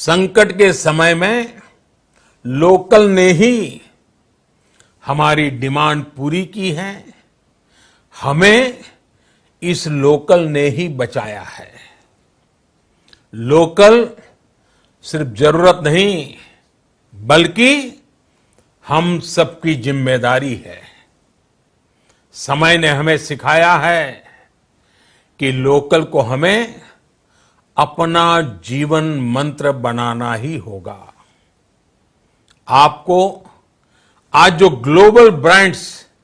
संकट के समय में लोकल ने ही हमारी डिमांड पूरी की है। हमें इस लोकल ने ही बचाया है। लोकल सिर्फ जरूरत नहीं, बल्कि हम सबकी जिम्मेदारी है। समय ने हमें सिखाया है कि लोकल को हमें अपना जीवन मंत्र बनाना ही होगा। आपको आज जो ग्लोबल ब्रांड्स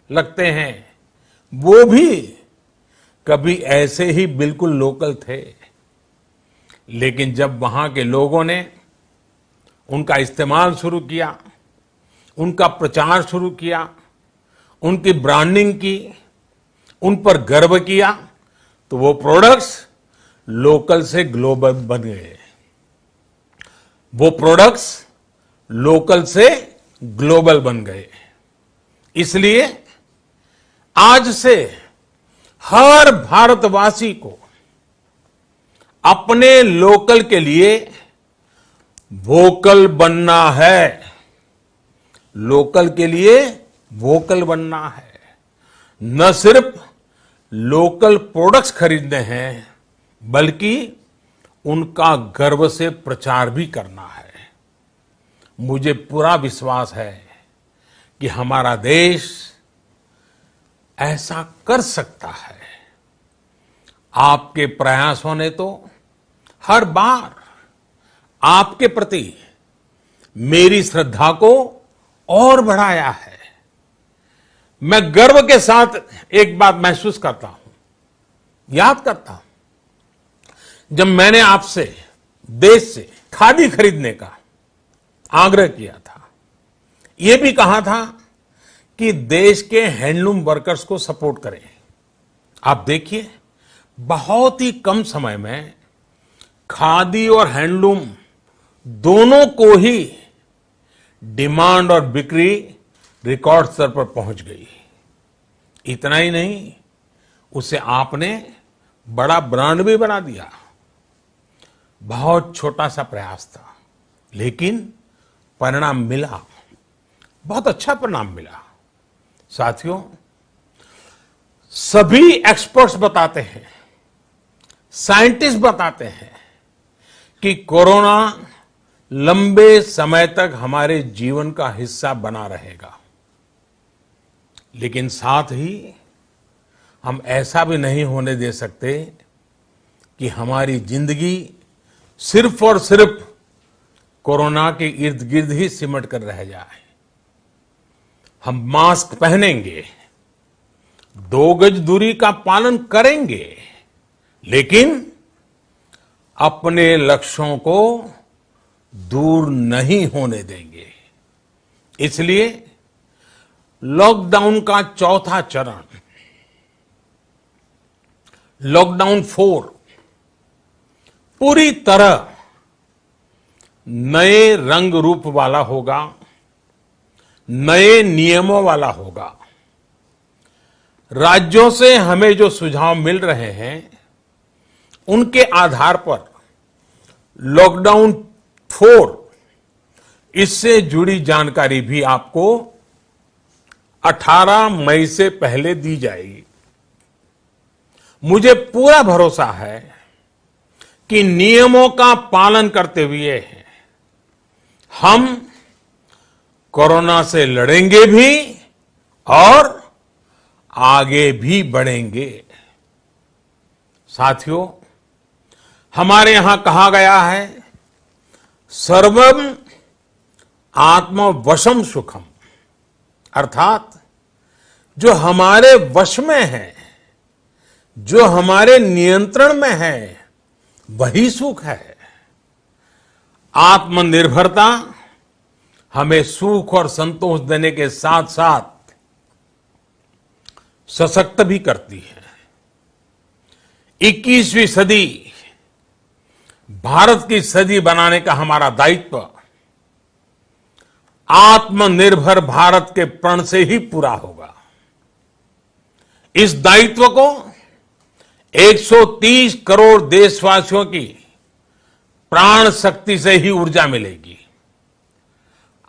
लगते हैं, वो भी कभी ऐसे ही बिल्कुल लोकल थे, लेकिन जब वहां के लोगों ने उनका इस्तेमाल शुरू किया, उनका प्रचार शुरू किया, उनकी ब्रांडिंग की, उन पर गर्व किया, तो वो प्रोडक्ट्स लोकल से ग्लोबल बन गए। वो प्रोडक्ट्स लोकल से ग्लोबल बन गए। इसलिए आज से हर भारतवासी को अपने लोकल के लिए वोकल बनना है। लोकल के लिए वोकल बनना है। न सिर्फ लोकल प्रोडक्ट्स खरीदने हैं, बल्कि उनका गर्व से प्रचार भी करना है। मुझे पूरा विश्वास है कि हमारा देश ऐसा कर सकता है। आपके प्रयासों ने तो हर बार आपके प्रति मेरी श्रद्धा को और बढ़ाया है। मैं गर्व के साथ एक बात महसूस करता हूं, याद करता हूं, जब मैंने आपसे देश से खादी खरीदने का आग्रह किया था, यह भी कहा था कि देश के हैंडलूम वर्कर्स को सपोर्ट करें। आप देखिए, बहुत ही कम समय में खादी और हैंडलूम दोनों को ही डिमांड और बिक्री रिकॉर्ड स्तर पर पहुंच गई। इतना ही नहीं, उसे आपने बड़ा ब्रांड भी बना दिया। बहुत छोटा सा प्रयास था, लेकिन परिणाम मिला, बहुत अच्छा परिणाम मिला। साथियों, सभी एक्सपर्ट्स बताते हैं, साइंटिस्ट बताते हैं कि कोरोना लंबे समय तक हमारे जीवन का हिस्सा बना रहेगा। लेकिन साथ ही हम ऐसा भी नहीं होने दे सकते कि हमारी जिंदगी सिर्फ और सिर्फ कोरोना के इर्द गिर्द ही सिमट कर रह जाए। हम मास्क पहनेंगे, 2 गज दूरी का पालन करेंगे, लेकिन अपने लक्ष्यों को दूर नहीं होने देंगे। इसलिए लॉकडाउन का चौथा चरण, लॉकडाउन 4, पूरी तरह नए रंग रूप वाला होगा, नए नियमों वाला होगा। राज्यों से हमें जो सुझाव मिल रहे हैं, उनके आधार पर लॉकडाउन 4, इससे जुड़ी जानकारी भी आपको 18 मई से पहले दी जाएगी। मुझे पूरा भरोसा है कि नियमों का पालन करते हुए हम कोरोना से लड़ेंगे भी और आगे भी बढ़ेंगे। साथियों, हमारे यहां कहा गया है, सर्वम आत्मवशम सुखम, अर्थात जो हमारे वश में है, जो हमारे नियंत्रण में है, वही सुख है। आत्मनिर्भरता हमें सुख और संतोष देने के साथ साथ सशक्त भी करती है। 21वीं सदी भारत की सदी बनाने का हमारा दायित्व आत्मनिर्भर भारत के प्रण से ही पूरा होगा। इस दायित्व को 130 करोड़ देशवासियों की प्राण शक्ति से ही ऊर्जा मिलेगी।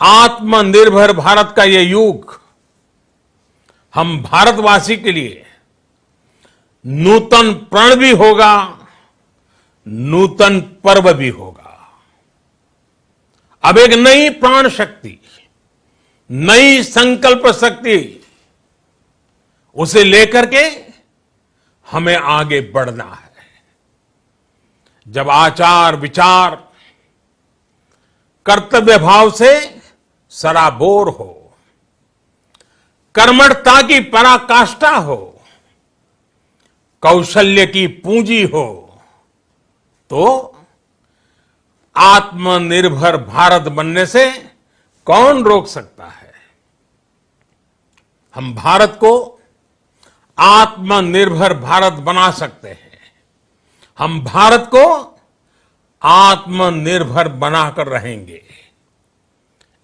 आत्मनिर्भर भारत का ये युग हम भारतवासी के लिए नूतन प्रण भी होगा, नूतन पर्व भी होगा। अब एक नई प्राण शक्ति, नई संकल्प शक्ति, उसे लेकर के हमें आगे बढ़ना है। जब आचार विचार कर्तव्य भाव से सराबोर हो, कर्मठता की पराकाष्ठा हो, कौशल्य की पूंजी हो, तो आत्मनिर्भर भारत बनने से कौन रोक सकता है। हम भारत को आत्मनिर्भर भारत बना सकते हैं। हम भारत को आत्मनिर्भर बनाकर रहेंगे।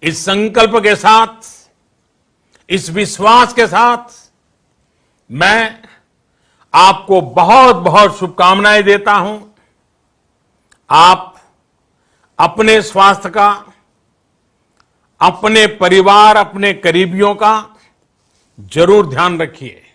इस संकल्प के साथ, इस विश्वास के साथ मैं आपको बहुत बहुत शुभकामनाएं देता हूं। आप अपने स्वास्थ्य का, अपने परिवार, अपने करीबियों का जरूर ध्यान रखिए।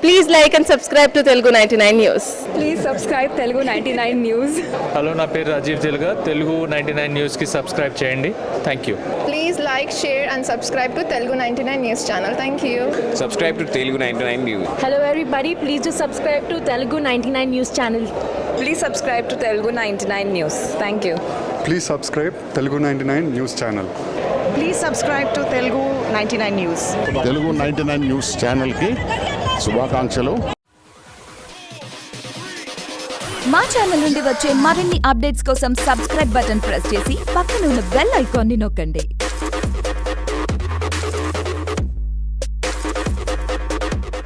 Please like and subscribe to Telugu 99 News. Please subscribe Telugu 99 news. Hello, నా పేరు రాజీవ్ తెలుగా. తెలుగు 99 న్యూస్కి సబ్స్క్రైబ్ చేయండి. Thank you. Please like, share and subscribe to Telugu 99 News channel. Thank you. Subscribe to Telugu 99 News. Hello everybody, please do subscribe to Telugu 99 News channel. Please subscribe to Telugu 99 news. Thank you. Please subscribe Telugu 99 News channel. Please subscribe to Telugu 99 news. Telugu 99 news ఛానల్కి శుభాకాంక్షలు. మా channel నుండి వచ్చే మరిన్ని updates కోసం subscribe button press చేసి పక్కన ఉన్న బెల్ ఐకాన్ని నొక్కండి.